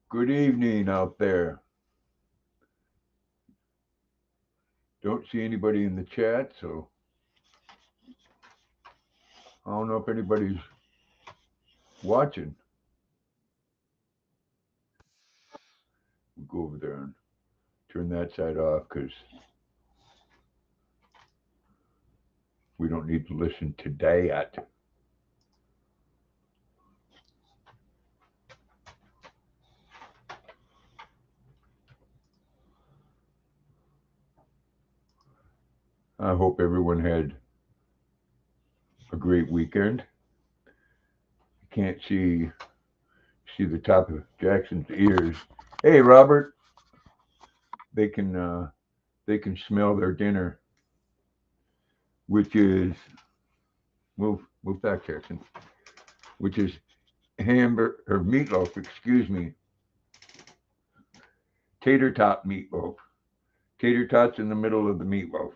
Good evening out there. Don't see anybody in the chat, so I don't know if anybody's watching. We'll go over there and turn that side off because we don't need to listen to that. I hope everyone had a great weekend. You can't see the top of Jackson's ears. Hey, Robert, they can smell their dinner, which is move back, Jackson, which is hamburger or meatloaf. Excuse me, tater tot meatloaf. Tater tots in the middle of the meatloaf.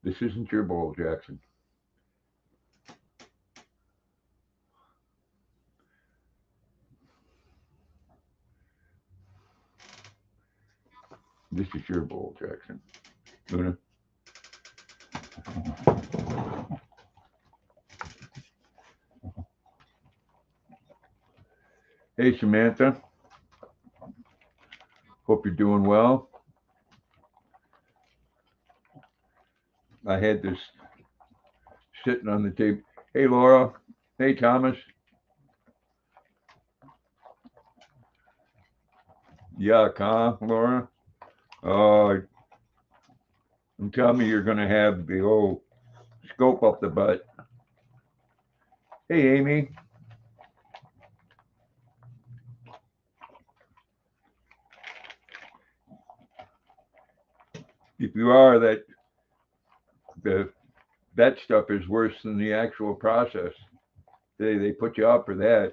This isn't your bowl, Jackson. This is your bowl, Jackson. Luna. Hey, Samantha. Hope you're doing well. I had this sitting on the table. Hey, Laura. Hey, Thomas. Yuck, huh, Laura? Oh, I'm telling me you're going to have the old scope up the butt. Hey, Amy. If you are, that stuff is worse than the actual process. They put you up for that.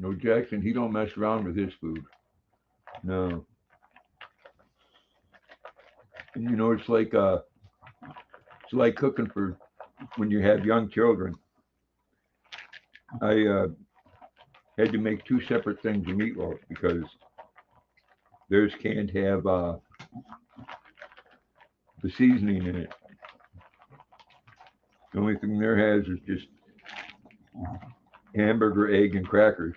No, Jackson, he don't mess around with his food. No. And you know, it's like cooking for when you have young children. I had to make two separate things of meatloaf because theirs can't have the seasoning in it. The only thing there has is just hamburger, egg, and crackers.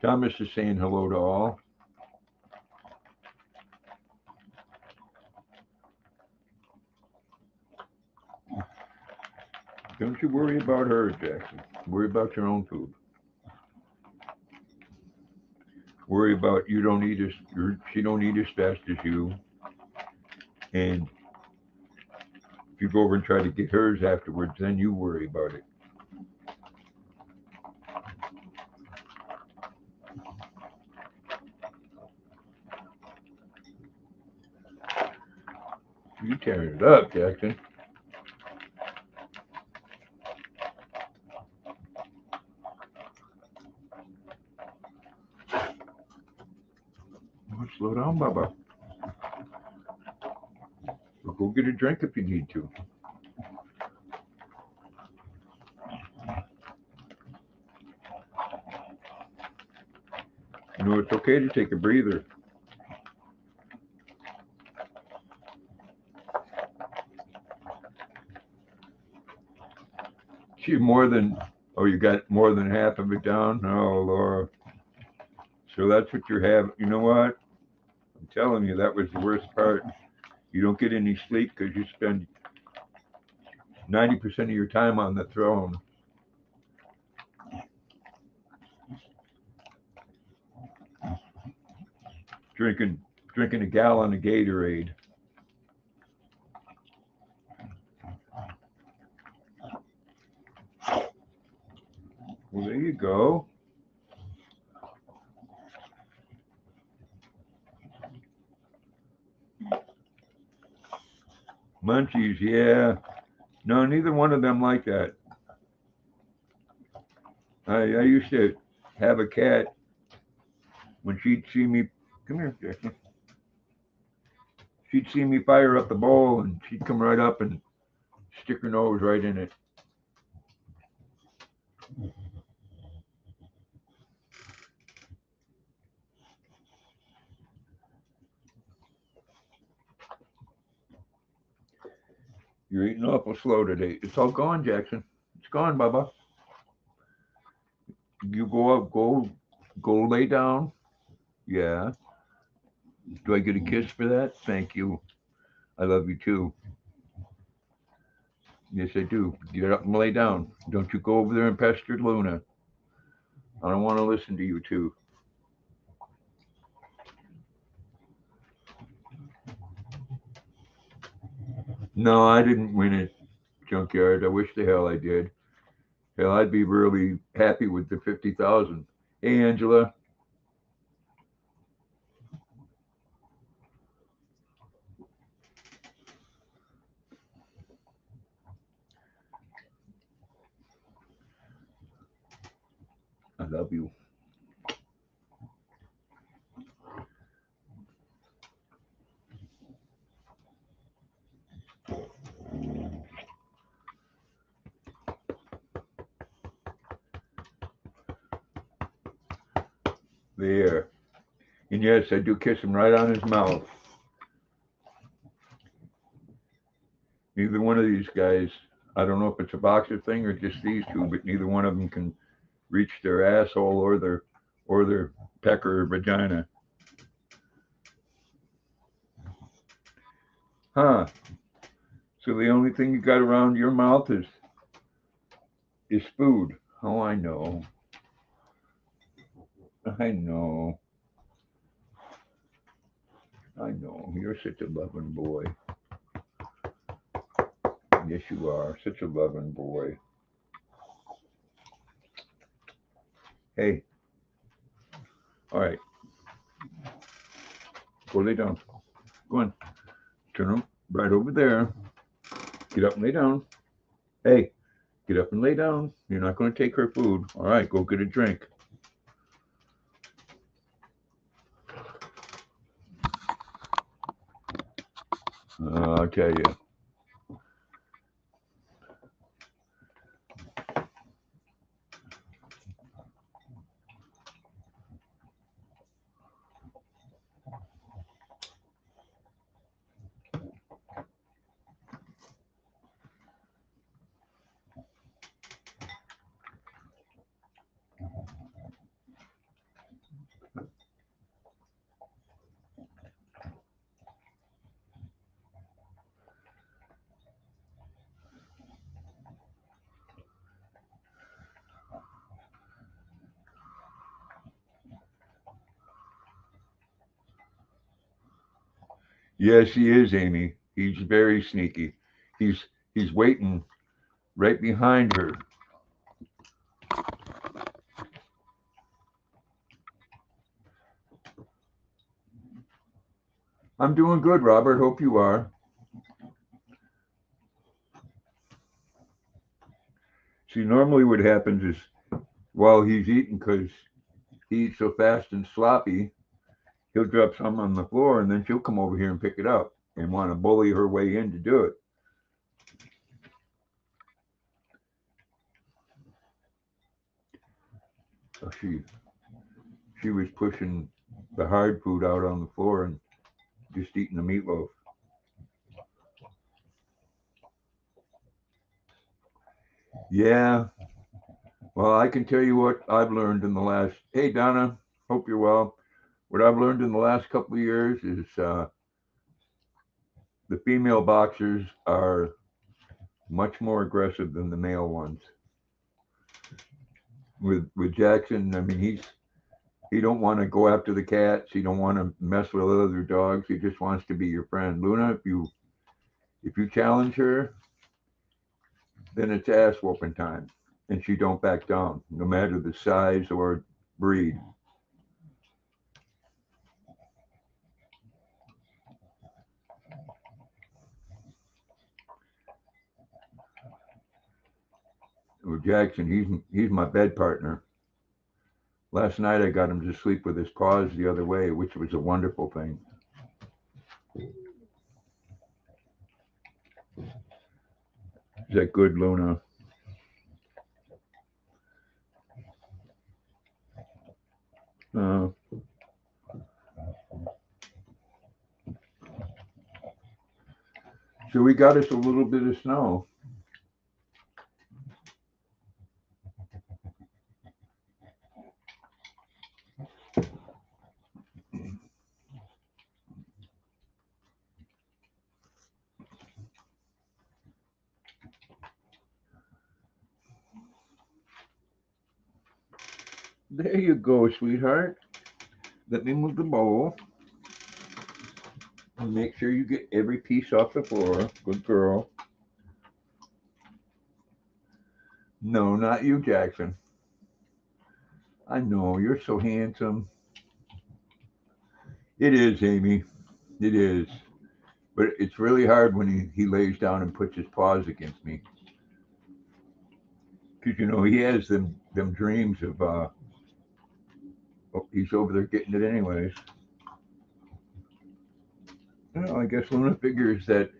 Thomas is saying hello to all. Don't you worry about her, Jackson. Worry about your own food. Worry about you don't eat she don't eat as fast as you. And if you go over and try to get hers afterwards, then you worry about it. You tearing it up, Jackson. Oh, slow down, Bubba. Or go get a drink if you need to. You know, it's okay to take a breather. You got more than half of it down? Oh, Laura. So that's what you're having. You know what? I'm telling you, that was the worst part. You don't get any sleep because you spend 90% of your time on the throne. Drinking a gallon of Gatorade. Well, there you go. Munchies, yeah. No, neither one of them like that. I used to have a cat when she'd see me. Come here, Jackson. She'd see me fire up the bowl, and she'd come right up and stick her nose right in it. You're eating awful slow today. It's all gone, Jackson. It's gone, Bubba. You go up, go lay down. Yeah. Do I get a kiss for that? Thank you. I love you too. Yes, I do. Get up and lay down. Don't you go over there and pester Luna. I don't want to listen to you too. No, I didn't win it, Junkyard. I wish the hell I did. Hell, I'd be really happy with the 50,000. Hey, Angela. I love you. There. And yes, I do kiss him right on his mouth. Neither one of these guys, I don't know if it's a boxer thing or just these two, but neither one of them can reach their asshole or their pecker or vagina. Huh. So the only thing you got around your mouth is food. Oh, I know. I know. I know. You're such a loving boy. Yes, you are. Such a loving boy. Hey, all right. Go lay down. Go on. Turn them right over there. Get up and lay down. Hey, get up and lay down. You're not going to take her food. All right, go get a drink. I'll tell you. Yes, he is, Amy. He's very sneaky. He's waiting right behind her. I'm doing good, Robert. Hope you are. See, normally what happens is while he's eating, because he eats so fast and sloppy, he'll drop some on the floor and then she'll come over here and pick it up and want to bully her way in to do it. So she was pushing the hard food out on the floor and just eating the meatloaf. Yeah. Well, I can tell you what I've learned in the last. Hey, Donna. Hope you're well. What I've learned in the last couple of years is the female boxers are much more aggressive than the male ones. With Jackson, I mean he don't want to go after the cats. He don't want to mess with other dogs. He just wants to be your friend. Luna, if you challenge her, then it's ass whooping time, and she don't back down, no matter the size or breed. Well, Jackson, he's my bed partner. Last night I got him to sleep with his paws the other way, which was a wonderful thing. Is that good, Luna? Uh, so we got us a little bit of snow. There you go, sweetheart. Let me move the bowl and make sure you get every piece off the floor. Good girl. No, not you, Jackson. I know, you're so handsome. It is, Amy. It is. But it's really hard when he lays down and puts his paws against me. Because, he has them dreams of, oh, he's over there getting it anyways. I guess Luna figures that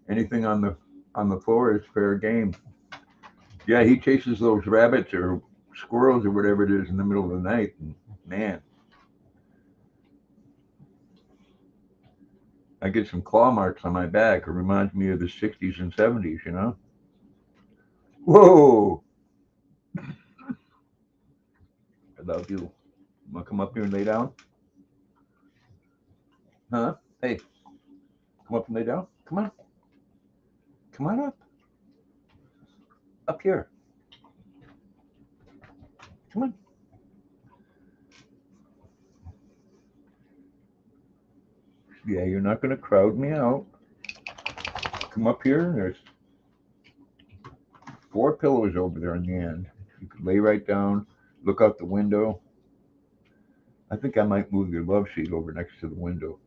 anything on the floor is fair game. Yeah, he chases those rabbits or squirrels or whatever it is in the middle of the night, and man, I get some claw marks on my back. It reminds me of the '60s and '70s. Whoa! I love you. Want to come up here and lay down? Huh? Hey, come up and lay down. Come on. Come on up. Up here. Come on. Yeah, you're not going to crowd me out. Come up here. There's 4 pillows over there on the end. You could lay right down, look out the window. I think I might move your love seat over next to the window.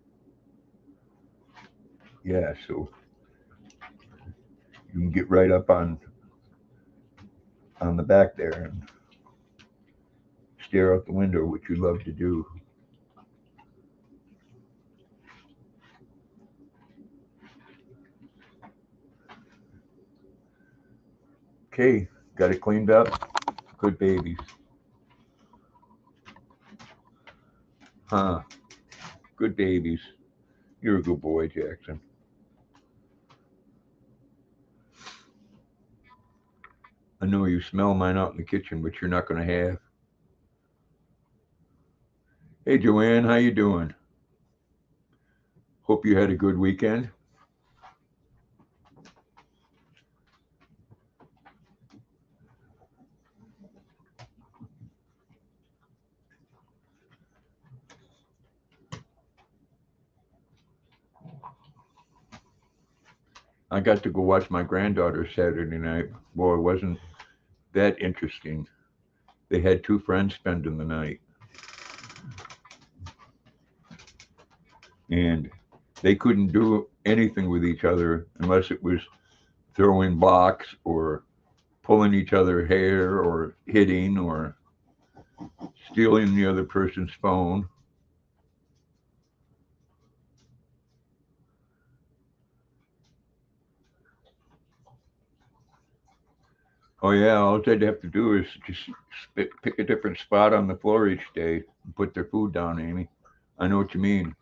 Yeah, so you can get right up on the back there and stare out the window, which you love to do. Okay, got it cleaned up. Good babies. Huh? Good babies. You're a good boy, Jackson. I know you smell mine out in the kitchen, but you're not going to have. Hey, Joanne, how you doing? Hope you had a good weekend. I got to go watch my granddaughter Saturday night. Boy, wasn't that interesting. They had 2 friends spending the night, and they couldn't do anything with each other unless it was throwing blocks or pulling each other hair or hitting or stealing the other person's phone. Oh yeah, all they'd have to do is just pick a different spot on the floor each day and put their food down, Amy. I know what you mean.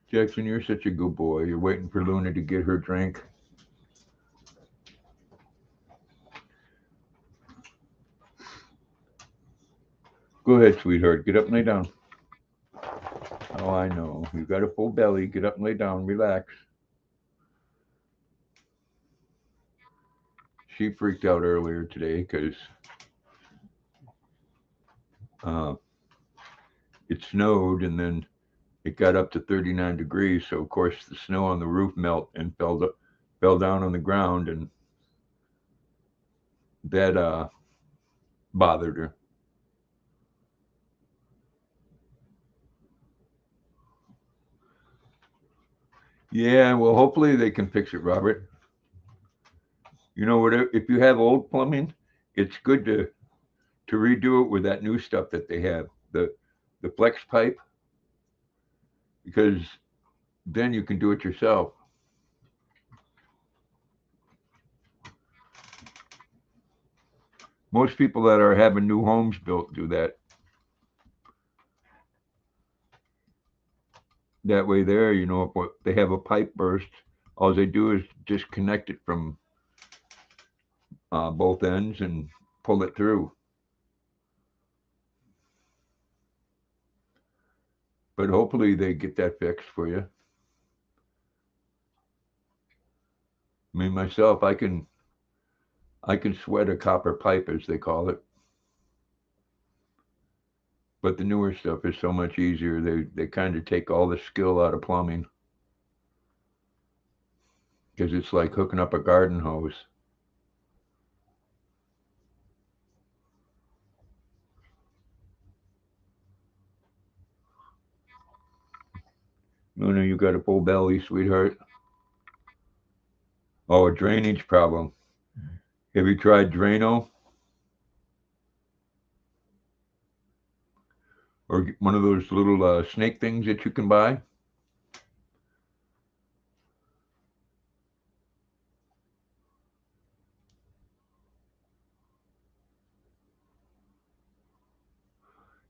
Jackson, you're such a good boy. You're waiting for Luna to get her drink. Go ahead, sweetheart. Get up and lay down. Oh, I know. You've got a full belly. Get up and lay down. Relax. She freaked out earlier today because uh, it snowed and then it got up to 39 degrees. So, of course, the snow on the roof melted and fell down on the ground. And that bothered her. Yeah, well, hopefully they can fix it, Robert. You know what? If you have old plumbing, it's good to redo it with that new stuff that they have, the flex pipe, because then you can do it yourself. Most people that are having new homes built do that. That way, there, if they have a pipe burst, all they do is disconnect it from both ends and pull it through. But hopefully, they get that fixed for you. I mean, myself, I can sweat a copper pipe, as they call it. But the newer stuff is so much easier. They kind of take all the skill out of plumbing because it's like hooking up a garden hose. You got a full belly, sweetheart. Oh, a drainage problem. Have you tried Drano or one of those little snake things that you can buy?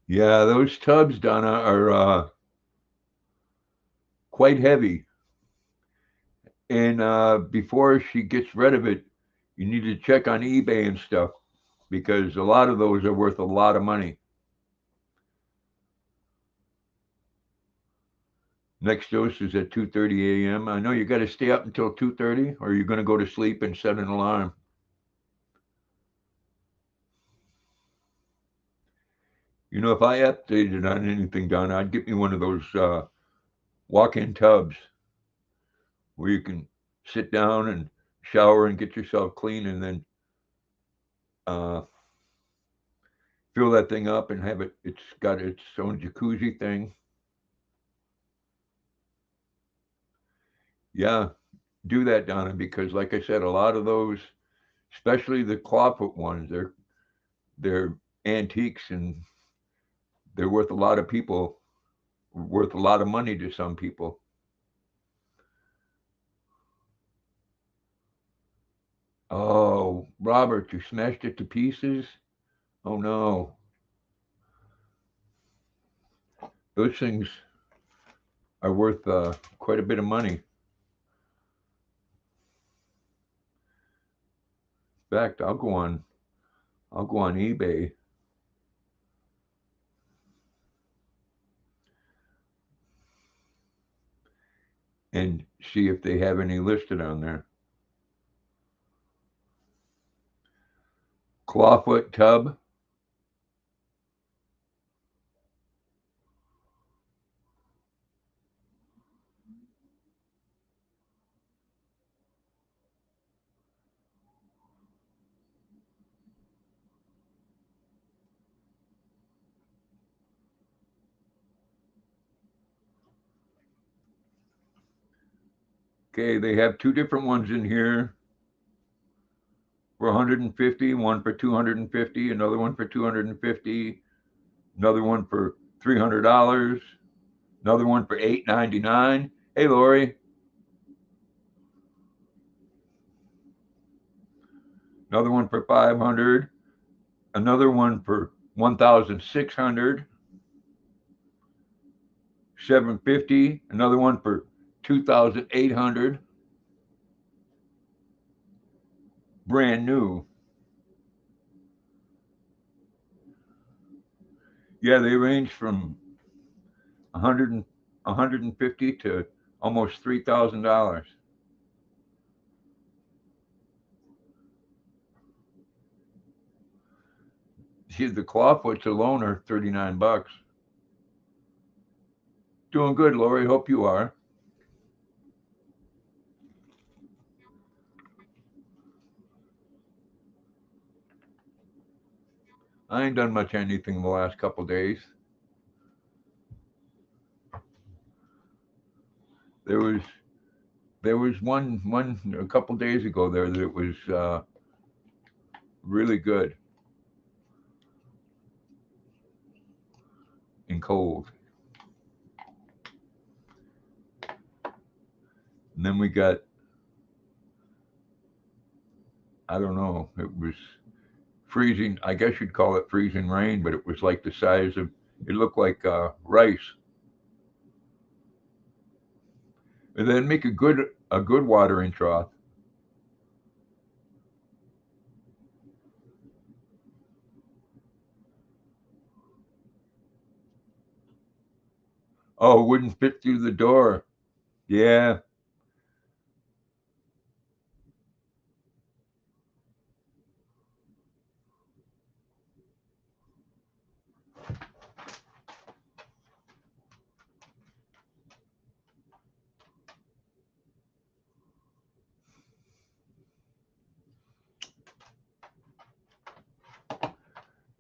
Yeah, those tubs, Donna, are quite heavy. And before she gets rid of it, you need to check on eBay and stuff because a lot of those are worth a lot of money. Next dose is at 2:30 a.m. I know you got to stay up until 2:30, or you're going to go to sleep and set an alarm. If I updated on anything, Donna, I'd get me one of those walk-in tubs where you can sit down and shower and get yourself clean, and then uh, fill that thing up and have it. It's got its own jacuzzi thing. Yeah, do that, Donna, because like I said, a lot of those, especially the clawfoot ones, they're antiques and they're worth a lot of money to some people. Oh, Robert, you smashed it to pieces? Oh no. Those things are worth quite a bit of money. In fact, I'll go on eBay and see if they have any listed on there. Clawfoot tub. Okay, they have two different ones in here for 150, one for 250, another one for 250, another one for $300, another one for $8.99. Hey, Lori, another one for 500, another one for 1,600, 750, another one for 2,800, brand new. Yeah, they range from 100 and 150 to almost $3,000. See, the clawfoots alone are 39 bucks. Doing good, Lori. Hope you are. I ain't done much anything the last couple days. There was one a couple days ago there that was really good and cold. And then we got, I don't know, it was freezing. I guess you'd call it freezing rain, but it was like the size of, it looked like rice. And then make a good watering trough. Oh, it wouldn't fit through the door. Yeah.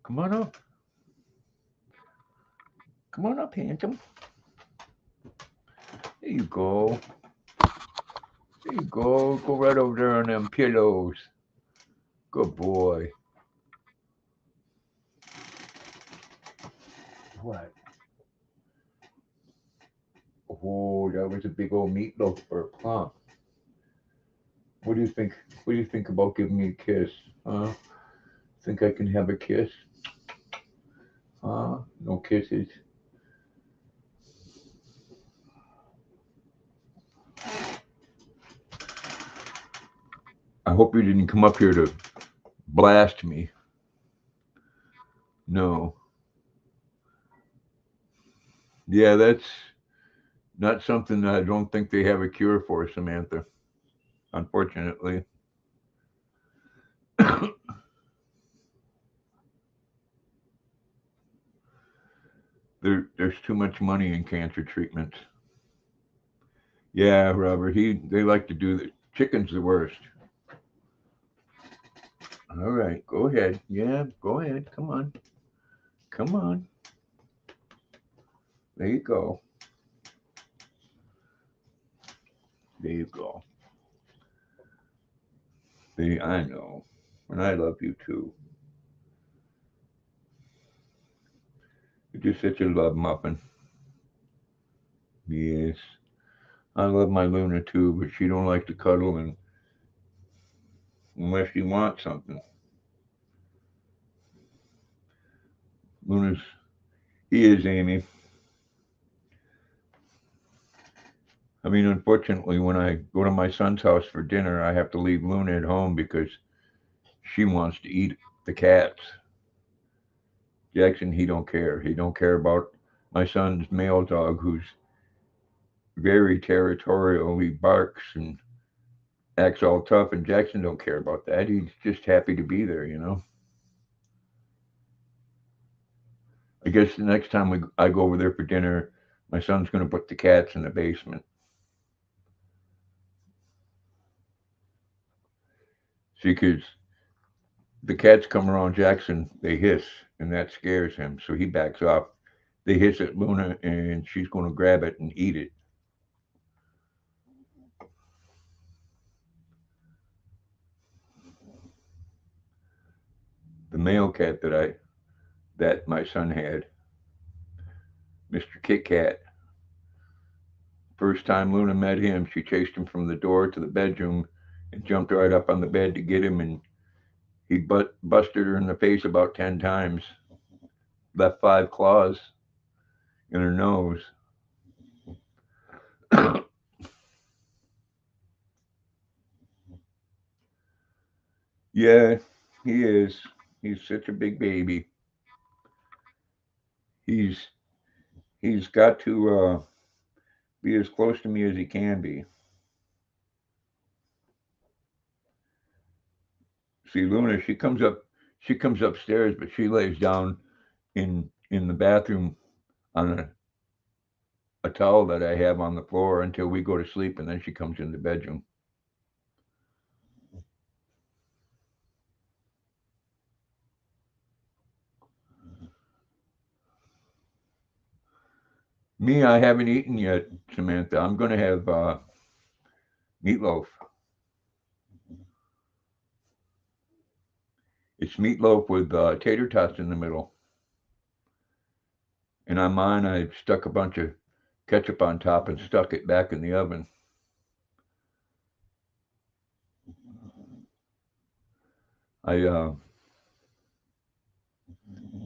Come on up. Come on up, handsome. There you go. There you go. Go right over there on them pillows. Good boy. What? Oh, that was a big old meatloaf burp, huh? What do you think? What do you think about giving me a kiss? Huh? Think I can have a kiss? Huh? No kisses. I hope you didn't come up here to blast me. No. Yeah, that's not something that I don't think they have a cure for, Samantha. Unfortunately. There's too much money in cancer treatments. Yeah, Robert. They like to do the chicken's the worst. All right, go ahead. Yeah, go ahead. Come on. Come on. There you go. There you go. I know. And I love you too. You're just such a love muffin. Yes. I love my Luna too, but she don't like to cuddle and unless she wants something. Luna's he is Amy. I mean, unfortunately, when I go to my son's house for dinner, I have to leave Luna at home because she wants to eat the cats. Jackson, he don't care. He don't care about my son's male dog, who's very territorial. He barks and acts all tough, and Jackson don't care about that. He's just happy to be there. I guess the next time I go over there for dinner, my son's going to put the cats in the basement. See, because the cats come around Jackson, they hiss, and that scares him, so he backs off. They hiss at Luna, and she's going to grab it and eat it. The male cat that my son had, Mr. Kit Kat. First time Luna met him, she chased him from the door to the bedroom and jumped right up on the bed to get him, and he busted her in the face about 10 times, left 5 claws in her nose. Yeah, he is. He's such a big baby. He's he's got to be as close to me as he can be. See, Luna, she comes upstairs, but she lays down in the bathroom on a towel that I have on the floor until we go to sleep, and then she comes in the bedroom. Me, I haven't eaten yet, Samantha. I'm going to have meatloaf. It's meatloaf with tater tots in the middle. And on mine, I stuck a bunch of ketchup on top and stuck it back in the oven. I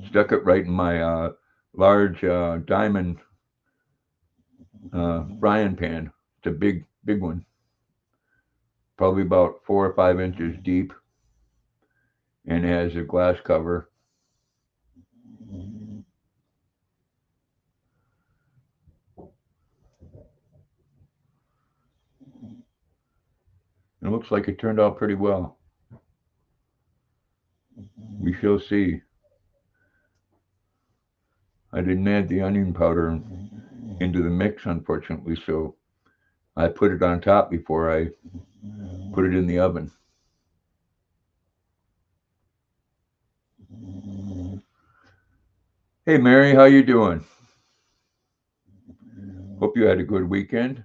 stuck it right in my large diamond frying pan. It's a big one, probably about 4 or 5 inches deep, and it has a glass cover. It looks like it turned out pretty well. We shall see. I didn't add the onion powder into the mix, unfortunately, so I put it on top before I put it in the oven. Hey, Mary, how you doing? Hope you had a good weekend.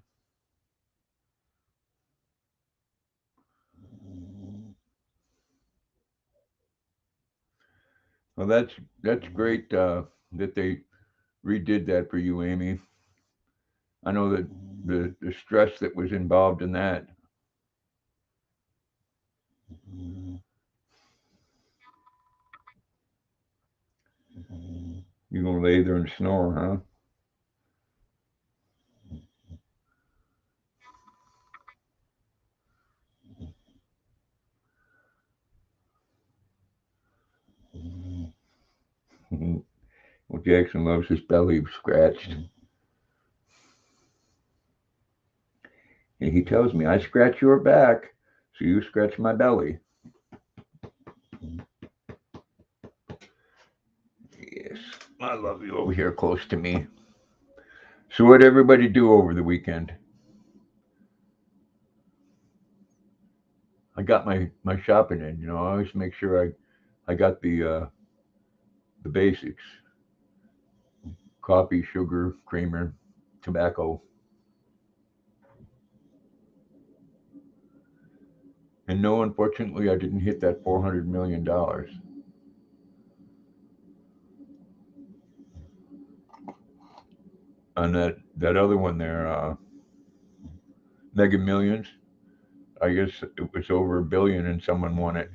Well, that's great that they redid that for you, Amy. I know that the stress that was involved in that. You're gonna lay there and snore, huh? Well, Jackson loves his belly scratched, and he tells me I scratch your back, so you scratch my belly. Yes, I love you over here close to me. So, what did everybody do over the weekend? I got my shopping in. You know, I always make sure I got the basics: coffee, sugar, creamer, tobacco, and no, unfortunately, I didn't hit that $400 million. On that other one there, Mega Millions. I guess it was over a billion, and someone won it.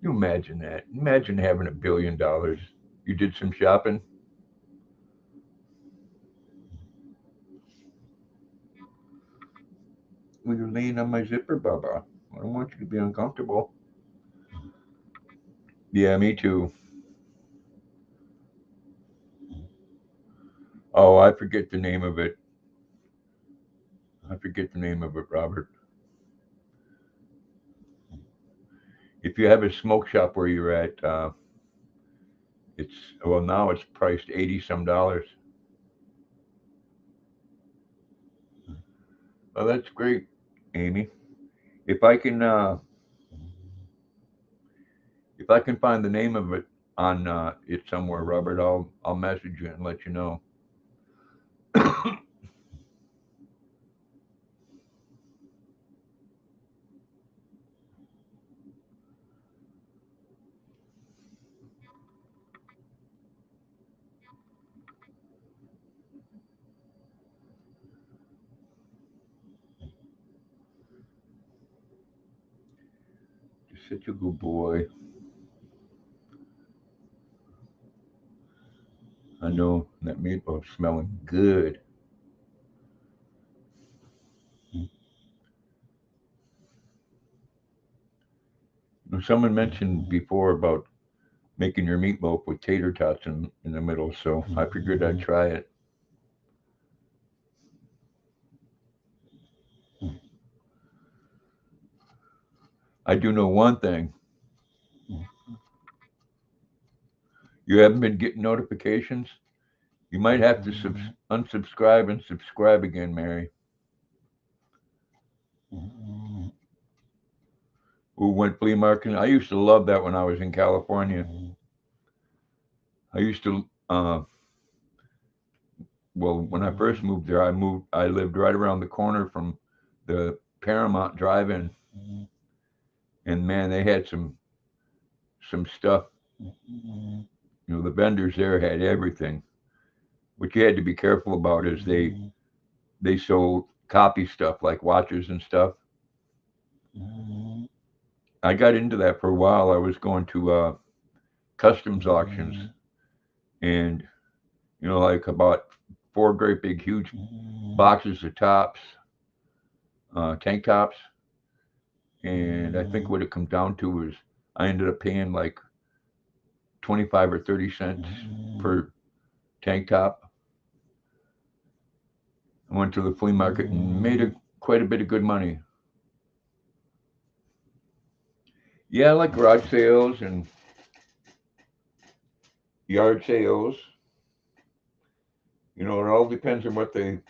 You imagine that? Imagine having $1 billion. You did some shopping. Well, you're laying on my zipper, Baba. I don't want you to be uncomfortable. Yeah, me too. Oh, I forget the name of it. I forget the name of it, Robert. If you have a smoke shop where you're at, it's well now it's priced 80 some dollars. Oh, that's great, Amy. If I can, if I can find the name of it on it somewhere, Robert, I'll message you and let you know. You're such a good boy. I know that meatloaf's smelling good. Someone mentioned before about making your meatloaf with tater tots in the middle, so I figured I'd try it. I do know one thing. You haven't been getting notifications. You might have to unsubscribe and subscribe again, Mary. Who went flea marketing? I used to love that when I was in California. I used to well, when I first moved there, I lived right around the corner from the Paramount Drive-In, and man, they had some stuff. The vendors there had everything. What you had to be careful about is they sold copy stuff like watches and stuff. I got into that for a while. I was going to customs auctions, and like about four great big huge boxes of tops, tank tops, and I think what it comes down to was I ended up paying like 25 or 30 cents per tank top. I went to the flea market and made quite a bit of good money. Yeah, I like garage sales and yard sales. It all depends on what they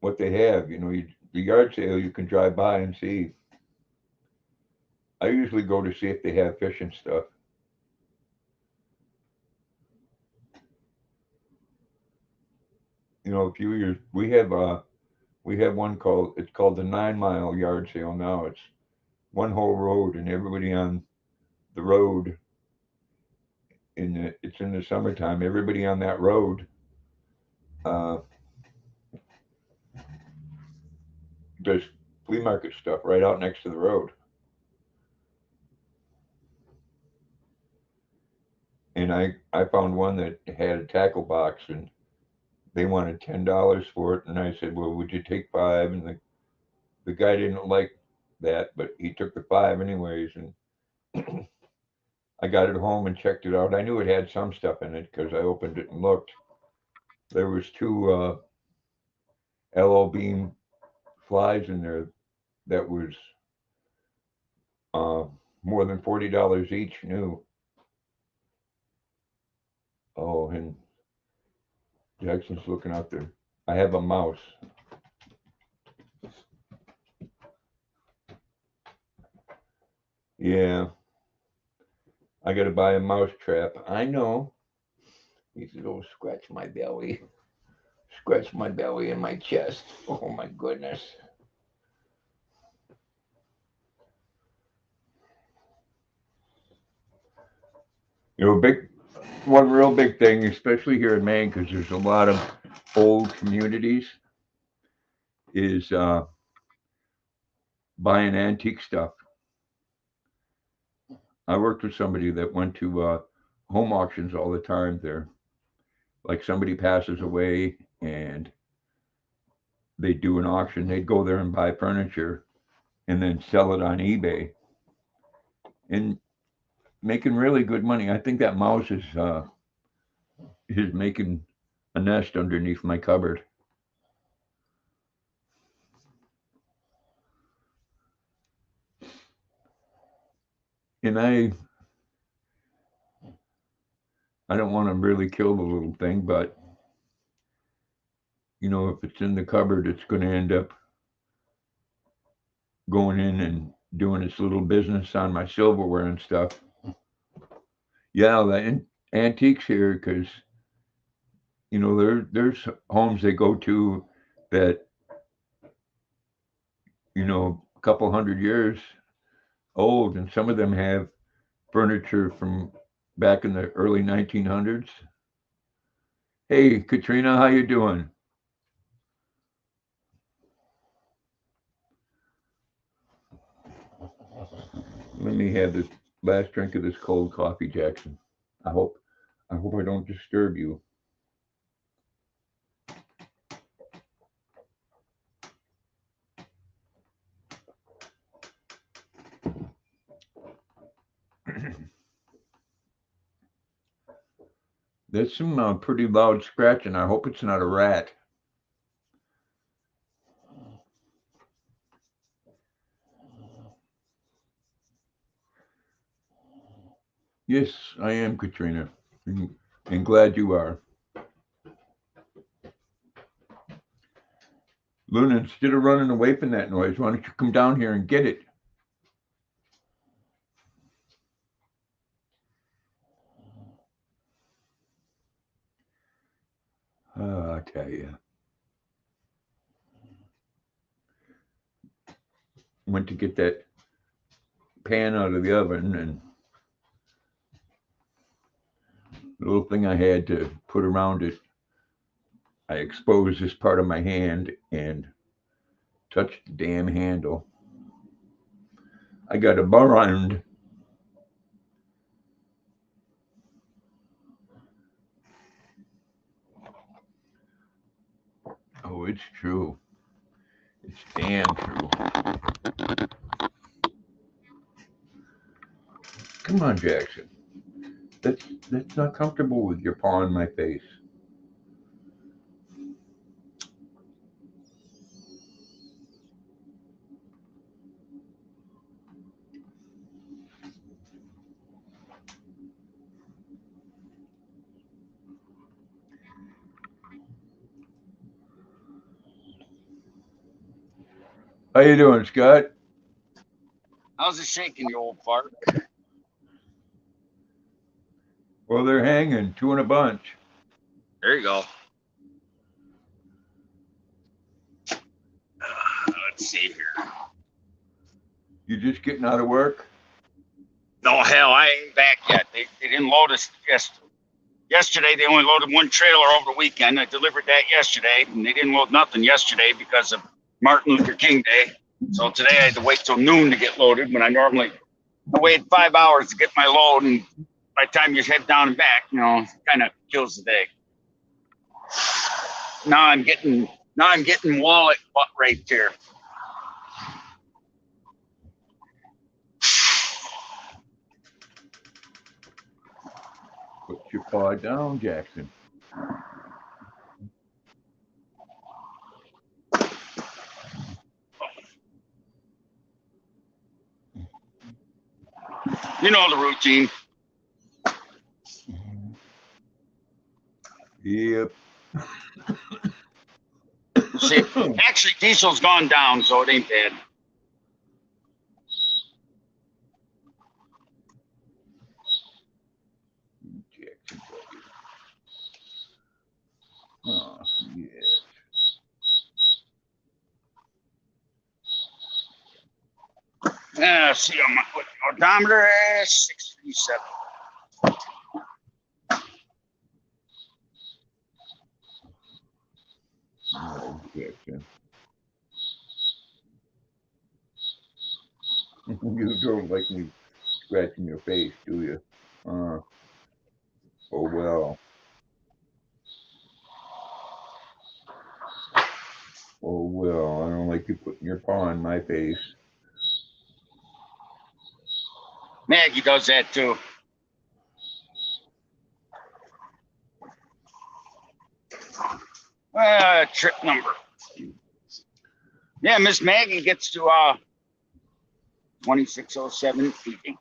have. The yard sale you can drive by and see. I usually go to see if they have fish and stuff. A few years we have one called the 9 Mile yard sale now. It's one whole road and everybody on the road it's in the summertime. Everybody on that road uh, does flea market stuff right out next to the road. And I found one that had a tackle box and they wanted $10 for it, and I said, well, would you take five? And the guy didn't like that, but he took the five anyways, and I got it home and checked it out. I knew it had some stuff in it because I opened it and looked. There was two LO beam flies in there that was uh, more than $40 each new. Oh, and Jackson's looking out there. I have a mouse. Yeah, I got to buy a mouse trap. I know. He said, "Oh, scratch my belly, scratch my belly and my chest." Oh my goodness. Big one real big thing, especially here in Maine, because there's a lot of old communities, is buying antique stuff. I worked with somebody that went to home auctions all the time there. Like somebody passes away and they do an auction, they'd go there and buy furniture and then sell it on eBay and making really good money. I think that mouse is making a nest underneath my cupboard. And I don't want to really kill the little thing, but if it's in the cupboard, it's going to end up going in and doing its little business on my silverware and stuff. Yeah, the antiques here, because there's homes they go to that a couple hundred years old, and some of them have furniture from back in the early 1900s. Hey, Katrina, how you doing? Let me have this last drink of this cold coffee, Jackson. I hope I don't disturb you. There's some pretty loud scratching. I hope it's not a rat. Yes, I am, Katrina, and glad you are. Luna, instead of running away from that noise, why don't you come down here and get it? I tell you, went to get that pan out of the oven, and the little thing I had to put around it, I exposed this part of my hand and touched the damn handle. I got a burned. Oh, it's true. It's damn true. Come on, Jackson. That's that's not comfortable with your paw in my face. How you doing, Scott? How's it shaking, you old fart? Well, they're hanging, two in a bunch. There you go. Let's see here. You just getting out of work? No, hell, I ain't back yet. They didn't load us yesterday. They only loaded one trailer over the weekend. I delivered that yesterday, and they didn't load nothing yesterday because of Martin Luther King Day. So today I had to wait till noon to get loaded when I wait 5 hours to get my load, and by the time you head down and back, kind of kills the day. Now I'm getting wallet butt raped here. Put your paw down, Jackson. You know the routine. Yep. See, actually, diesel's gone down, so it ain't bad. Jackson, buddy. Oh, yeah. See, on my odometer is 637. Oh, Jackson. You don't like me scratching your face, do you? Uh, oh well. Oh well. I don't like you putting your paw in my face. Maggie does that too. Trip number. Yeah, Miss Maggie gets to 2607-885.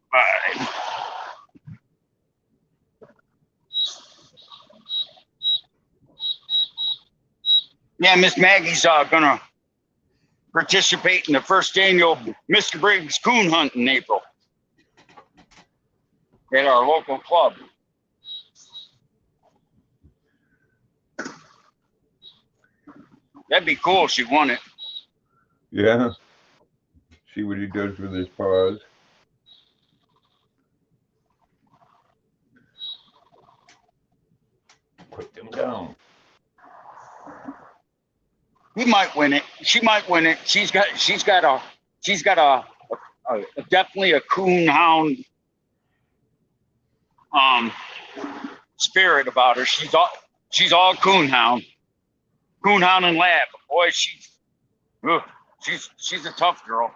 Yeah, Miss Maggie's gonna participate in the first annual Mr. Briggs coon hunt in April at our local club. That'd be cool if she won it. Yeah. See what he does with his paws. Put them down. He might win it. She might win it. She's got a definitely a coon hound um spirit about her. She's all coon hound and lab. Boy, ugh, she's a tough girl.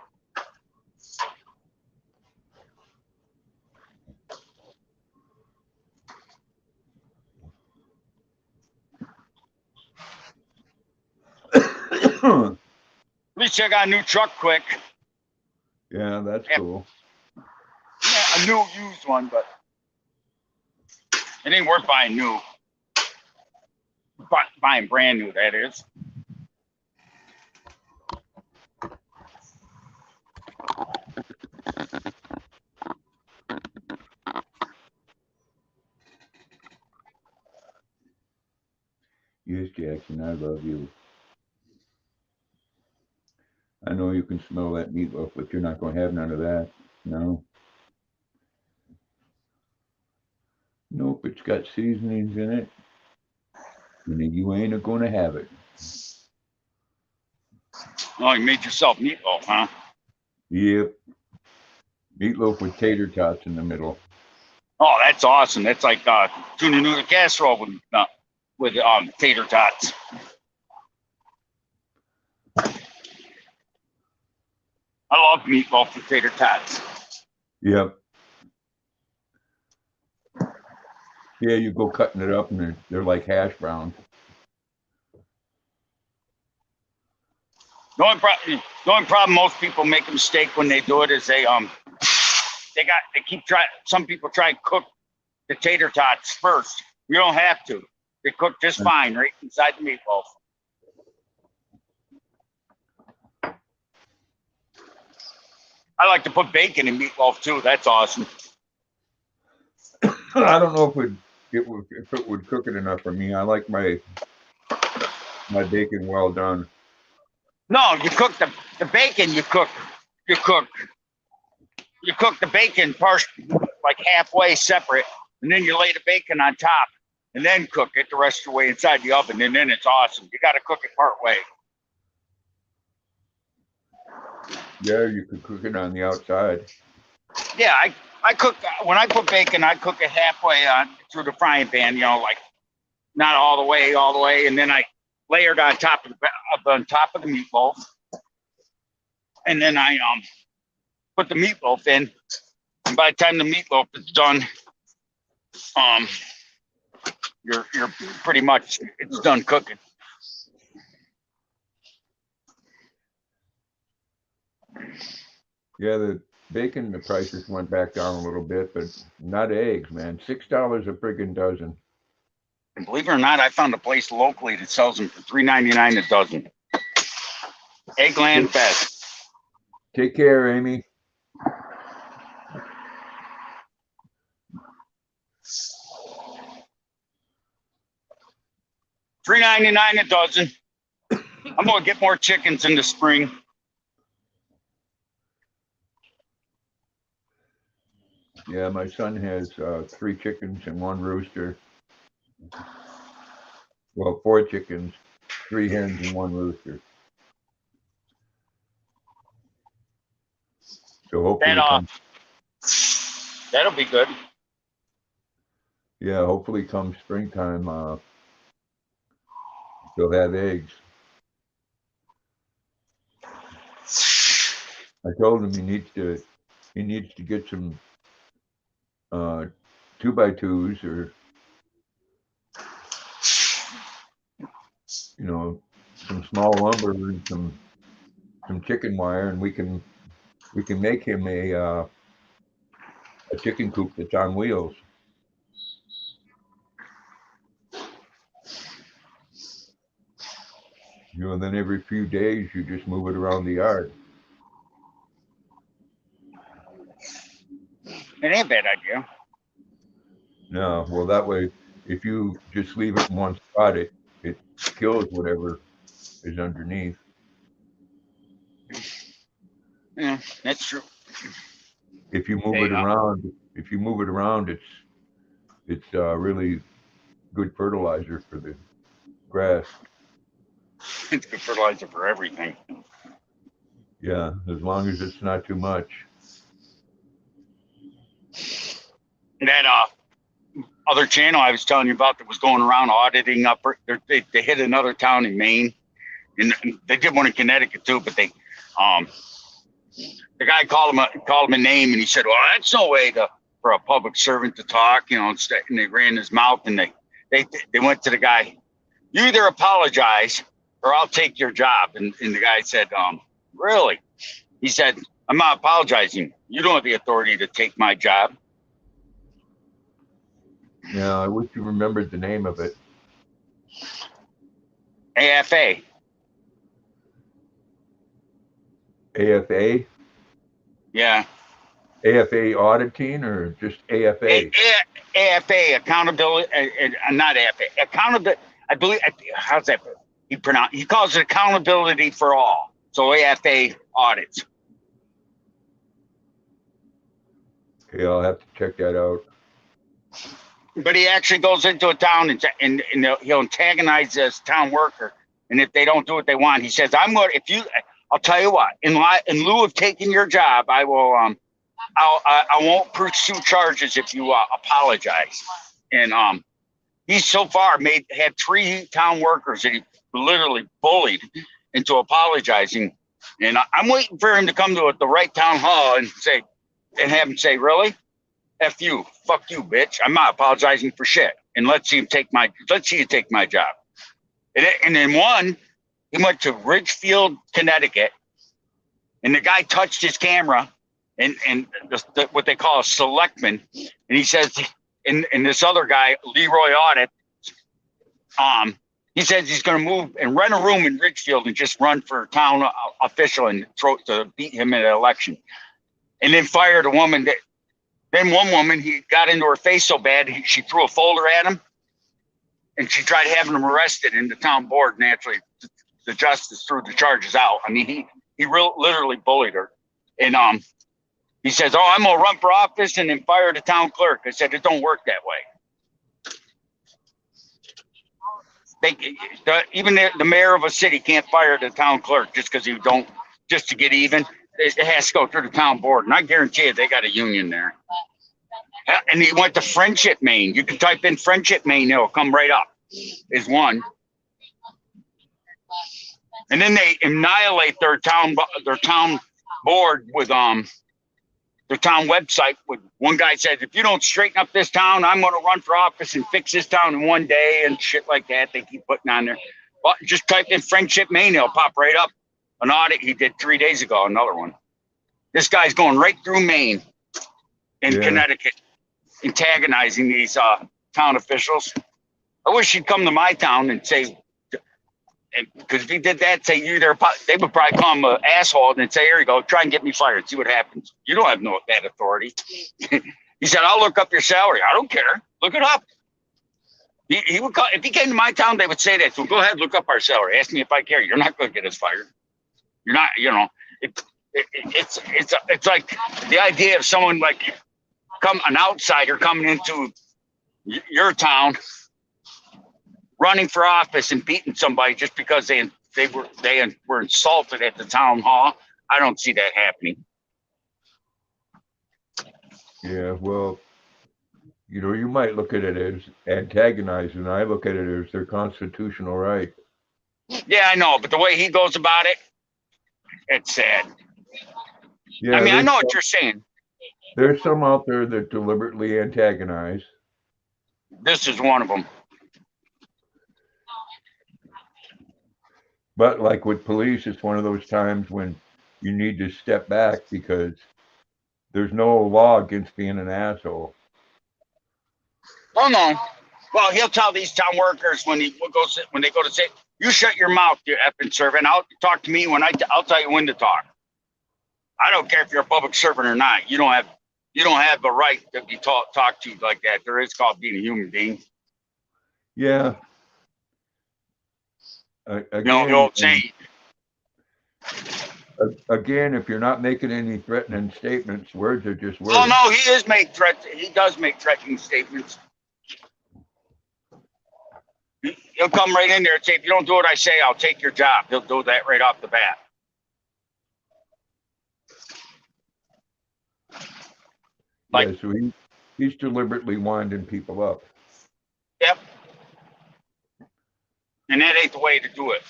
At least I got a new truck quick. Yeah, that's Yeah, cool. a new used one, but it ain't worth buying new. Buying brand new, that is. Yes, Jackson, I love you. I know you can smell that meatloaf, but you're not going to have none of that. No. Nope, it's got seasonings in it, and you ain't going to have it. Oh, you made yourself meatloaf, huh? Yep. Meatloaf with tater tots in the middle. Oh, that's awesome. That's like tuna noodle casserole with tater tots. I love meatloaf with tater tots. Yep. Yeah, you go cutting it up, and they're like hash browns. The only problem most people make a mistake when they do it is they keep trying. Some people try and cook the tater tots first. You don't have to. They cook just fine right inside the meatloaf. I like to put bacon in meatloaf too. That's awesome. I don't know if it would cook it enough for me. I like my bacon well done. No, you cook the bacon. You cook the bacon like halfway separate, and then you lay the bacon on top, and then cook it the rest of the way inside the oven, and then it's awesome. You got to cook it part way. Yeah, you could cook it on the outside. Yeah, I cook when I cook bacon. I cook it halfway through the frying pan. You know, like not all the way, and then I layer it on top of the meatloaf, and then I put the meatloaf in. And by the time the meatloaf is done, you're pretty much it's done cooking. Yeah, the bacon, the prices went back down a little bit, but not eggs, man. $6 a friggin' dozen. And believe it or not, I found a place locally that sells them for $3.99 a dozen. Eggland Fest. Take care, Amy. $3.99 a dozen. I'm gonna get more chickens in the spring. Yeah, my son has 3 chickens and 1 rooster. Well, 4 chickens, 3 hens, and 1 rooster. So hopefully, That'll be good. Yeah, hopefully, come springtime, they'll have eggs. I told him he needs to get some 2x2s or some small lumber and some chicken wire, and we can make him a chicken coop that's on wheels. And then every few days you just move it around the yard. It ain't a bad idea. No, well, that way, if you just leave it in one spot, it kills whatever is underneath. Yeah, that's true. If you move it around, it's really good fertilizer for the grass. It's good fertilizer for everything. Yeah, as long as it's not too much. That other channel I was telling you about that was going around auditing they hit another town in Maine, and they did one in Connecticut too. But the guy called him a name, and he said, "Well, that's no way for a public servant to talk," and they ran his mouth, and they went to the guy. You either apologize or I'll take your job. And the guy said, really? He said, I'm not apologizing. You don't have the authority to take my job. Yeah, I wish you remembered the name of it. AFA. AFA? Yeah. AFA auditing or just AFA? AFA, accountability, not AFA, accountability. I believe, how's that? He calls it accountability for all. So AFA audits. Okay, I'll have to check that out. But he actually goes into a town and he'll antagonize this town worker. And if they don't do what they want, he says, I'll tell you what, in lieu of taking your job, I won't pursue charges if you apologize. And he's so far had 3 town workers that he literally bullied into apologizing. And I'm waiting for him to come to the right town hall and have him say, really? F you, fuck you, bitch. I'm not apologizing for shit. And let's see you take my job. And then he went to Ridgefield, Connecticut, and the guy touched his camera and what they call a selectman. And he says, and this other guy, Leroy Audit, he says he's going to move and rent a room in Ridgefield and just run for town official and to beat him in an election. And then fired a woman Then one woman, he got into her face so bad, she threw a folder at him, and she tried having him arrested. And the town board, naturally, the justice threw the charges out. I mean, he literally bullied her. And he says, "Oh, I'm gonna run for office and then fire the town clerk." I said, "It don't work that way." Even the mayor of a city can't fire the town clerk just because just to get even. It has to go through the town board, and I guarantee you they got a union there. And he went to Friendship, Maine. You can type in Friendship, Maine; it'll come right up. Is one. And then they annihilate their town board with their town website. With one guy said, "If you don't straighten up this town, I'm going to run for office and fix this town in one day," and shit like that. They keep putting on there. But just type in Friendship, Maine; it'll pop right up. An audit he did 3 days ago, another one. This guy's going right through Maine and Connecticut, antagonizing these town officials. I wish he'd come to my town and say, because if he did that, say they would probably call him an asshole and say, "Here you go, try and get me fired, see what happens." You don't have that authority. He said, "I'll look up your salary." I don't care. Look it up. He would call, if he came to my town, they would say that to him. "Go ahead, look up our salary. Ask me if I care. You're not going to get us fired. You're not, it's like the idea of someone like an outsider coming into your town, running for office and beating somebody just because they were insulted at the town hall. I don't see that happening. Yeah, well, you might look at it as antagonizing. I look at it as their constitutional right. Yeah, I know, but the way he goes about it, it's sad. Yeah, I mean, I know what you're saying. There's some out there that deliberately antagonize. This is one of them. But like with police, it's one of those times when you need to step back because there's no law against being an asshole. Oh no. Well, he'll tell these town workers when they go to say, "You shut your mouth, you effing servant. I'll talk to me when I'll tell you when to talk. I don't care if you're a public servant or not. You don't have the right to be talked to like that. There is called being a human being." Yeah. The old saying. Again, if you're not making any threatening statements, words are just words. Oh no, he does make threatening statements. He'll come right in there and say, "If you don't do what I say, I'll take your job." He'll do that right off the bat. Yeah, so he's deliberately winding people up. Yep. And that ain't the way to do it.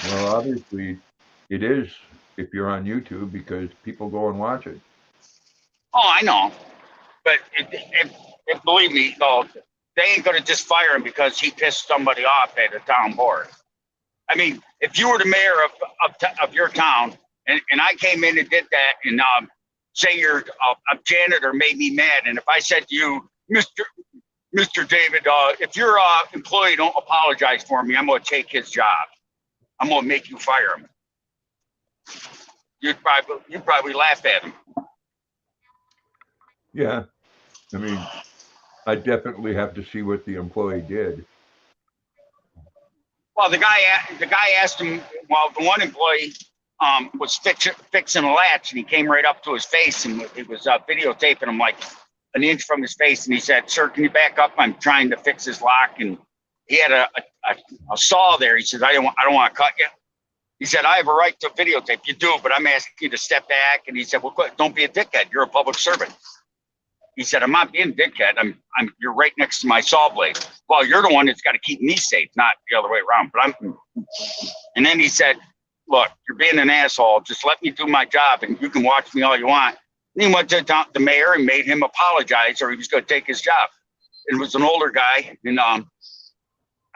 Well, obviously, it is if you're on YouTube because people go and watch it. Oh, I know. But if believe me, they ain't going to just fire him because he pissed somebody off at a town board. I mean, if you were the mayor of your town and I came in and did that and say a janitor made me mad, and if I said to you, Mr. David, if your employee don't apologize for me, I'm going to take his job. I'm going to make you fire him. You'd probably laugh at him. Yeah. I mean, I definitely have to see what the employee did. Well, the guy asked him. Well, the one employee was fixing a latch, and he came right up to his face, and it was videotaping him like an inch from his face, and he said, "Sir, can you back up? I'm trying to fix his lock." And he had a saw there. He says, "I don't want to cut you." He said, "I have a right to videotape." "You do, but I'm asking you to step back." And he said, "Well, don't be a dickhead. You're a public servant." He said, "I'm not being a dickhead. You're right next to my saw blade." "Well, you're the one that's got to keep me safe, not the other way around." And then he said, "Look, you're being an asshole. Just let me do my job, and you can watch me all you want." And he went to the mayor and made him apologize, or he was going to take his job. It was an older guy, and I'm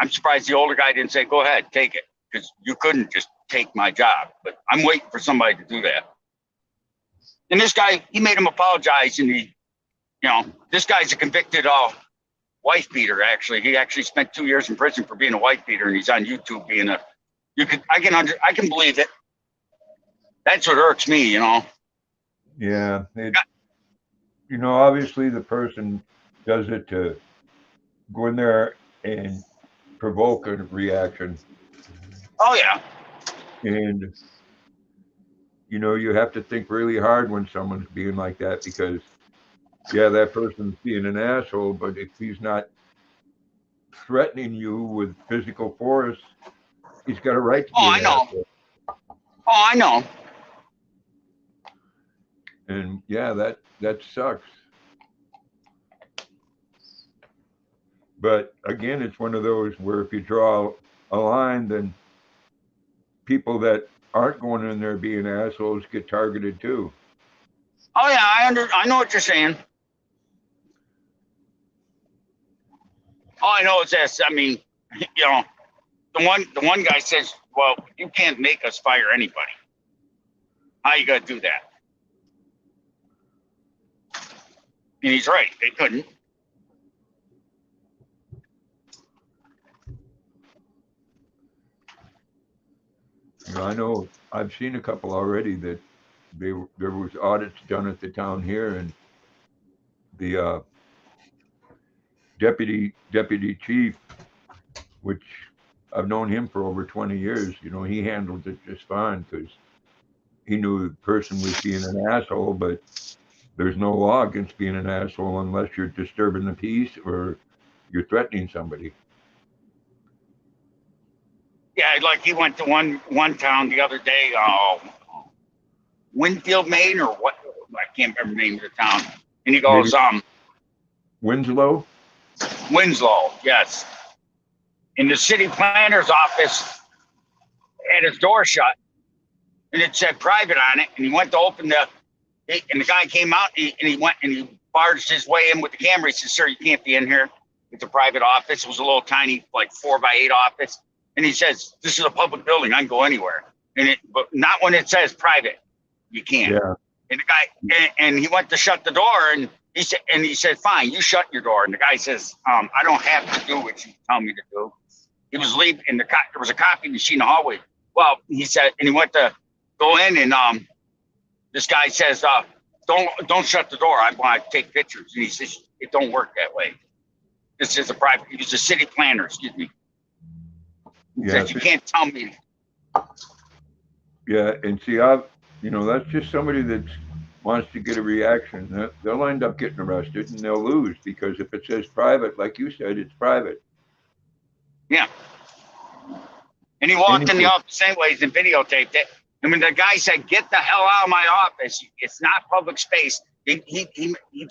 surprised the older guy didn't say, "Go ahead, take it," because you couldn't just take my job. But I'm waiting for somebody to do that. And this guy, he made him apologize, and this guy's a convicted wife beater. Actually, he actually spent 2 years in prison for being a wife beater, and he's on YouTube being a. I can believe it. That's what irks me, Yeah, obviously the person does it to go in there and provoke a reaction, Oh yeah. and you have to think really hard when someone's being like that, because yeah, that person's being an asshole, but if he's not threatening you with physical force, he's got a right to Oh, be I an know. asshole. Oh, I know. And yeah, that sucks. But again, it's one of those where if you draw a line, then people that aren't going in there being assholes get targeted too. Oh yeah, I know what you're saying. All I know is this. I mean, the one guy says, "Well, you can't make us fire anybody. How you gonna do that?" And he's right. They couldn't. I know I've seen a couple already that there was audits done at the town here, and the deputy chief, which I've known him for over 20 years, he handled it just fine because he knew the person was being an asshole, but there's no law against being an asshole unless you're disturbing the peace or you're threatening somebody. Yeah, like he went to one town the other day, Winfield, Maine, or what? I can't remember the name of the town. And he goes, Maybe Winslow? Winslow, yes. In the city planner's office had his door shut, and it said private on it. And he went to open and the guy came out, and he went and he barged his way in with the camera. He said, "Sir, you can't be in here. It's a private office." It was a little tiny, like 4x8 office. And he says, "This is a public building. I can go anywhere." But not when it says private. You can't. Yeah. And the guy, and he went to shut the door, and he said, "Fine, you shut your door." And the guy says, "I don't have to do what you tell me to do." He was leaving, and there was a copy machine in the hallway. Well, he said, and he went to go in, and this guy says, don't shut the door. I want to take pictures." And he says, "It don't work that way. This is a private." He was a city planner, excuse me. He says, "You can't tell me." Yeah, and see, that's just somebody that wants to get a reaction. They'll end up getting arrested and they'll lose because if it says private, like you said, it's private. Yeah. And he walked in the office anyways and videotaped it. And when the guy said, "Get the hell out of my office, it's not public space," he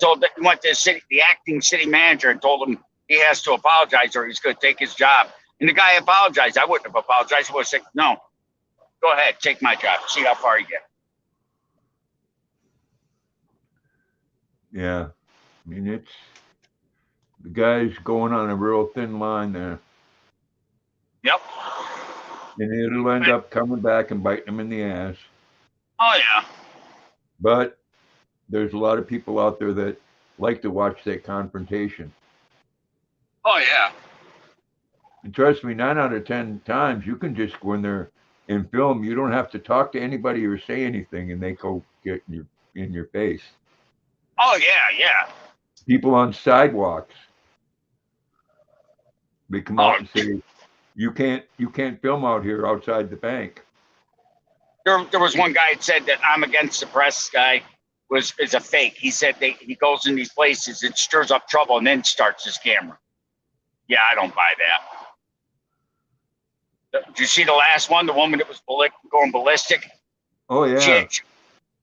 told that he went to the acting city manager and told him he has to apologize or he's going to take his job. And the guy apologized. I wouldn't have apologized. I would have said, "No, go ahead, take my job. See how far you get." Yeah. I mean, the guy's going on a real thin line there. Yep. And it'll end up coming back and biting him in the ass. Oh, yeah. But there's a lot of people out there that like to watch that confrontation. Oh, yeah. And trust me, 9 out of 10 times, you can just go in there and film. You don't have to talk to anybody or say anything, and they go get in your face. Oh, yeah, yeah. People on sidewalks, They come Oh, out and say, you can't film out here outside the bank. there was one guy that said that I'm against the press guy is a fake. He said he goes in these places, it stirs up trouble, and then starts his camera. Yeah, I don't buy that. Did you see the last one? The woman that was going ballistic. Oh yeah.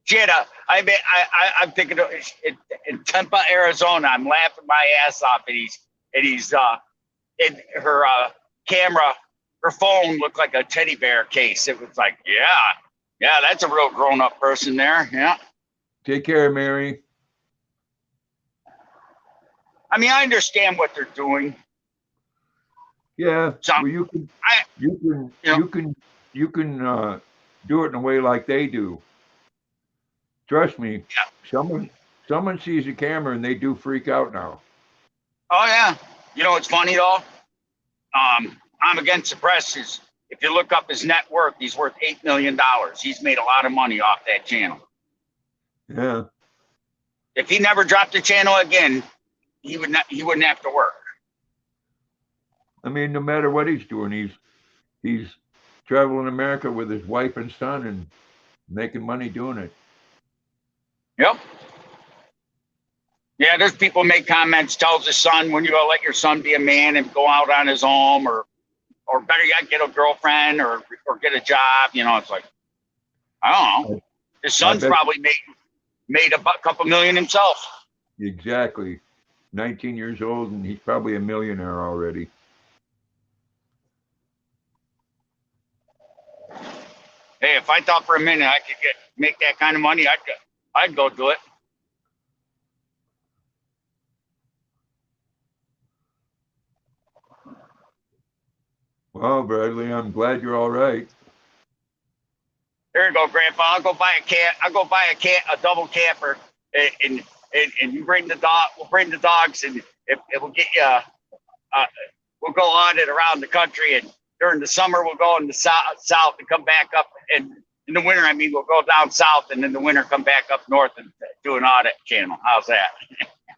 She had I'm thinking of, in Tempe, Arizona. I'm laughing my ass off, and he's in her camera. Her phone looked like a teddy bear case. It was like, yeah, that's a real grown up person there. Yeah. Take care, Mary. I mean, I understand what they're doing. Yeah. So Well, you can do it in a way like they do. Trust me. yeah. Someone sees a camera and they do freak out now. Oh yeah. You know what's funny though? I'm against the press. Is if you look up his net worth, he's worth $8 million. He's made a lot of money off that channel. Yeah. If he never dropped the channel again, he wouldn't have to work. I mean, no matter what he's doing, he's traveling America with his wife and son and making money doing it. Yep. Yeah, there's people make comments, tells his son, when you gonna let your son be a man and go out on his own, or better yet, get a girlfriend or get a job. You know, it's like, I don't know. His son's probably made a couple million himself. Exactly. 19 years old, and he's probably a millionaire already. Hey, if I thought for a minute I could make that kind of money, I'd go do it. Well, Bradley, I'm glad you're all right. There you go, Grandpa. I'll go buy a double camper, and you bring the dog. We'll bring the dogs, and it will get you. We'll go on it around the country, and during the summer we'll go in the south and come back up, and in the winter, I mean, we'll go down south, and in the winter come back up north and do an audit channel. How's that?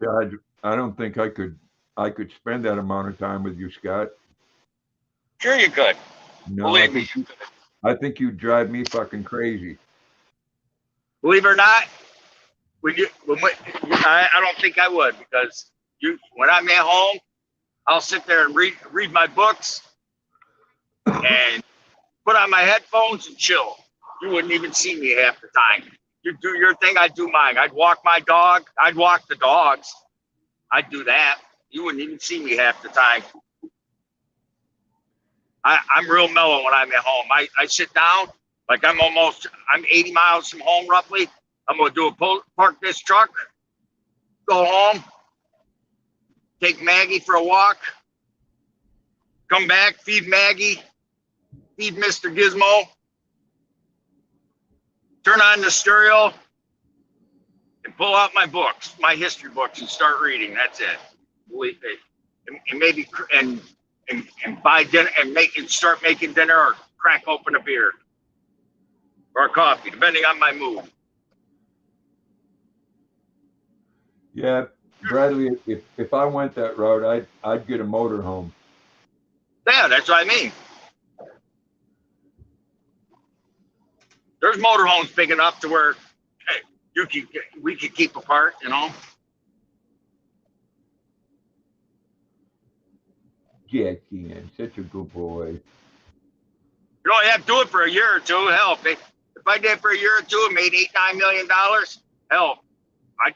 God, I don't think I could spend that amount of time with you, Scott. Sure, you could. No, Believe me. I think you'd drive me fucking crazy. Believe it or not, I don't think I would, because when I'm at home, I'll sit there and read my books and put on my headphones and chill. You wouldn't even see me half the time. You do your thing, I do mine. I'd walk my dog. I'd walk the dogs. I'd do that. You wouldn't even see me half the time. I'm real mellow when I'm at home. I sit down, like I'm 80 miles from home roughly. I'm going to park this truck, go home, take Maggie for a walk, come back, feed Maggie, feed Mr. Gizmo, turn on the stereo, and pull out my books, my history books, and start reading. That's it. Believe it. And maybe and buy dinner and start making dinner, or crack open a beer or a coffee, depending on my mood. Yeah, Bradley, if I went that route, I'd get a motorhome. Yeah, that's what I mean. There's motorhomes big enough to where, hey, we could keep apart, you know. Jackie, such a good boy. You only have to do it for a year or two. Hell, if I did it for a year or two and made $8-9 million, hell, I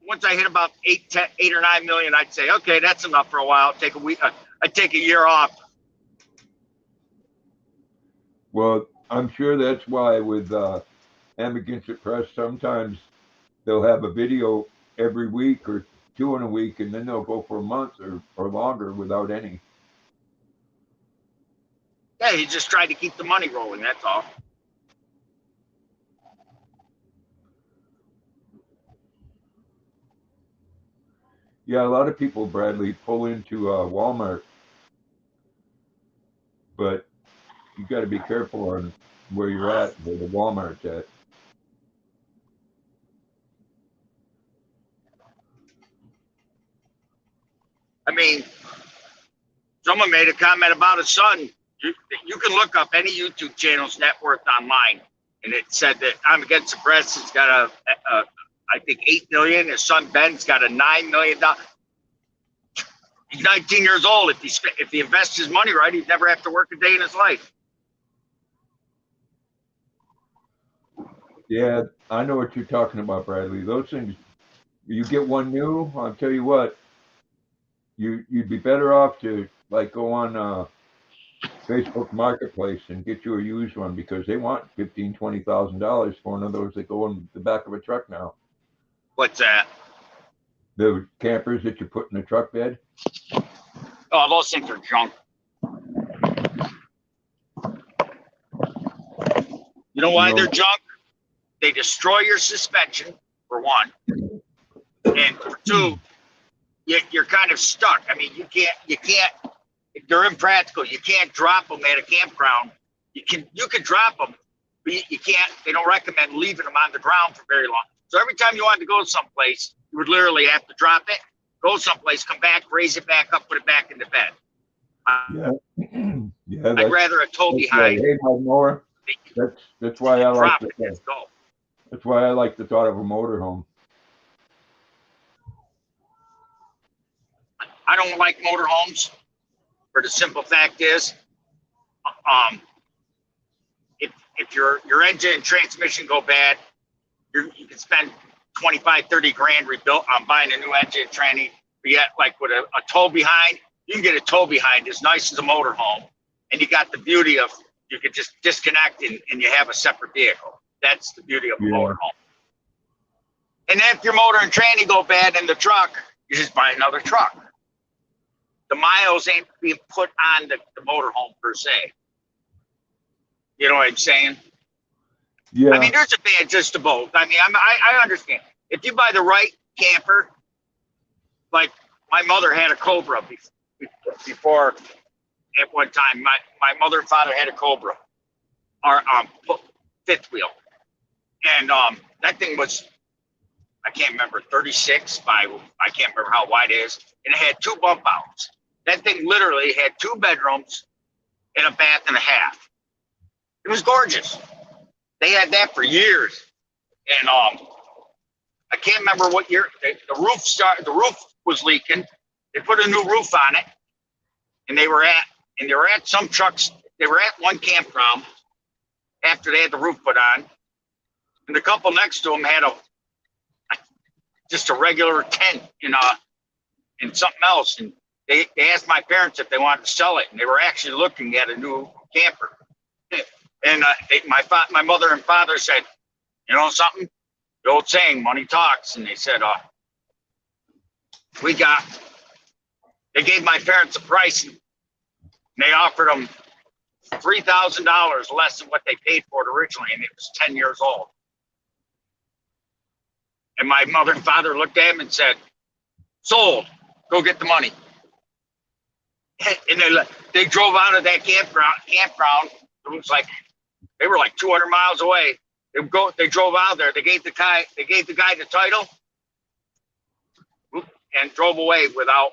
once I hit about 8 or 9 million, I'd say, okay, that's enough for a while. Take a week. I'd take a year off. Well, I'm sure that's why with M Against the Press, sometimes they'll have a video every week or two in a week, and then they'll go for a month or longer without any. Yeah, he just tried to keep the money rolling. That's all. Yeah, a lot of people, Bradley, pull into Walmart, but you got to be careful on where you're at, where the Walmart's at. I mean, someone made a comment about his son. You can look up any YouTube channel's net worth online, and it said that I'm Against the Press has got I think 8 million. His son Ben's got a $9 million. He's 19 years old. If he invests his money right, he'd never have to work a day in his life. Yeah, I know what you're talking about, Bradley. Those things, you get one new, I'll tell you what, you'd be better off to like go on Facebook Marketplace and get you a used one, because they want $15,000-$20,000 for one of those that go in the back of a truck now. What's that? The campers that you put in the truck bed. Oh, those things are junk. You know why they're junk? They destroy your suspension, for one, and for two, you're kind of stuck. I mean, you can't. They're impractical. You can't drop them at a campground. You can drop them, but you can't. They don't recommend leaving them on the ground for very long. So every time you wanted to go someplace, you would literally have to drop it, go someplace, come back, raise it back up, put it back in the bed. Yeah. I'd rather a tow behind. Hey, more. That's why I like it. That's why I like the thought of a motorhome. I don't like motorhomes, for the simple fact is, if your engine and transmission go bad, you can spend 25, 30 grand rebuilt on buying a new engine and tranny. But yet, like with a tow behind, you can get a tow behind as nice as a motorhome, and you got the beauty of you can just disconnect and you have a separate vehicle. That's the beauty of a motorhome. And then if your motor and tranny go bad in the truck, you just buy another truck. The miles ain't being put on the motorhome per se. You know what I'm saying? Yeah. I mean, there's advantages to both. I mean, I understand. If you buy the right camper, like my mother had a Cobra before at one time. My mother and father had a Cobra, our fifth wheel. And that thing was, I can't remember, 36 by, I can't remember how wide it is. And it had 2 bump outs. That thing literally had 2 bedrooms and a bath and a half. It was gorgeous. They had that for years. And I can't remember what year the roof was leaking. They put a new roof on it, and they were at some trucks. They were at one campground after they had the roof put on, and the couple next to them had just a regular tent in something else. And they asked my parents if they wanted to sell it, and they were actually looking at a new camper. And my mother and father said, you know something? The old saying, money talks. And they said, they gave my parents a price, and they offered them $3,000 less than what they paid for it originally, and it was 10 years old. And my mother and father looked at him and said, sold, go get the money. And they drove out of that campground. It was like, they were like 200 miles away. They drove out there. They gave the guy the title and drove away without,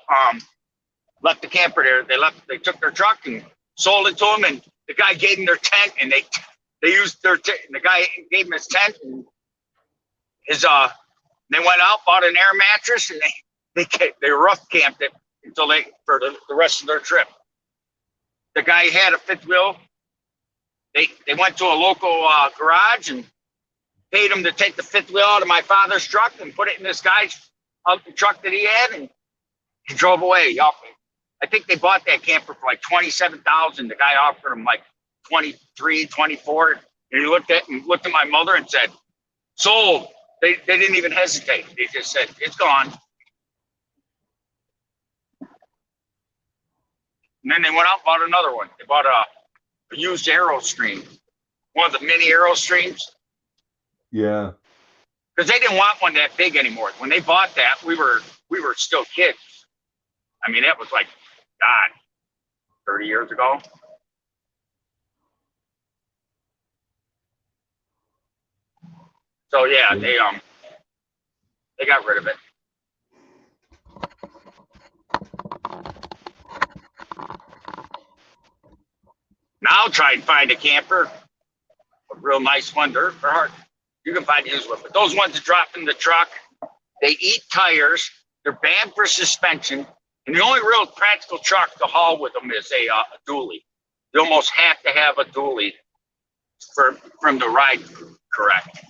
left the camper there. They took their truck and sold it to him, and the guy gave them their tent, and they used their tent. The guy gave them his tent, and they went out, bought an air mattress, and they rough camped it until for the rest of their trip. The guy had a fifth wheel. They went to a local garage and paid him to take the fifth wheel out of my father's truck and put it in this guy's truck that he had, and he drove away. I think they bought that camper for like $27,000. The guy offered him like 23, 24. And he looked at my mother and said, sold. They didn't even hesitate. They just said, it's gone. And then they went out and bought another one. They bought a used Aerostream, one of the mini Aerostreams. Yeah. Because they didn't want one that big anymore. When they bought that, we were still kids. I mean, that was like, God, 30 years ago. So yeah, they got rid of it. I'll try and find a camper, a real nice one. They're hard. You can find used one, but those ones that drop in the truck, they eat tires. They're banned for suspension, and the only real practical truck to haul with them is a dually. You almost have to have a dually from the ride correct.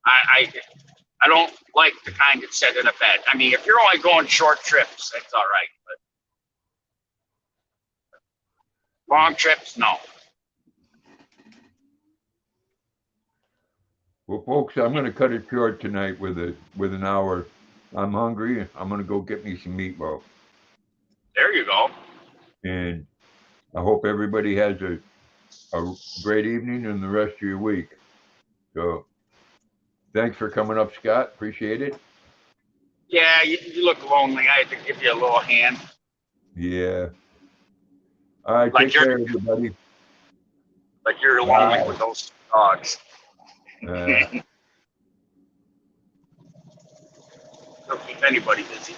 I don't like the kind that's set in a bed. I mean, if you're only going short trips, that's all right, but long trips, no. Well, folks, I'm going to cut it short tonight with an hour. I'm hungry. I'm going to go get me some meatloaf. There you go. And I hope everybody has a great evening and the rest of your week. So thanks for coming up, Scott. Appreciate it. Yeah, you look lonely. I had to give you a little hand. Yeah. All right, Like take care, everybody. Like you're lonely with those dogs. Don't keep anybody busy.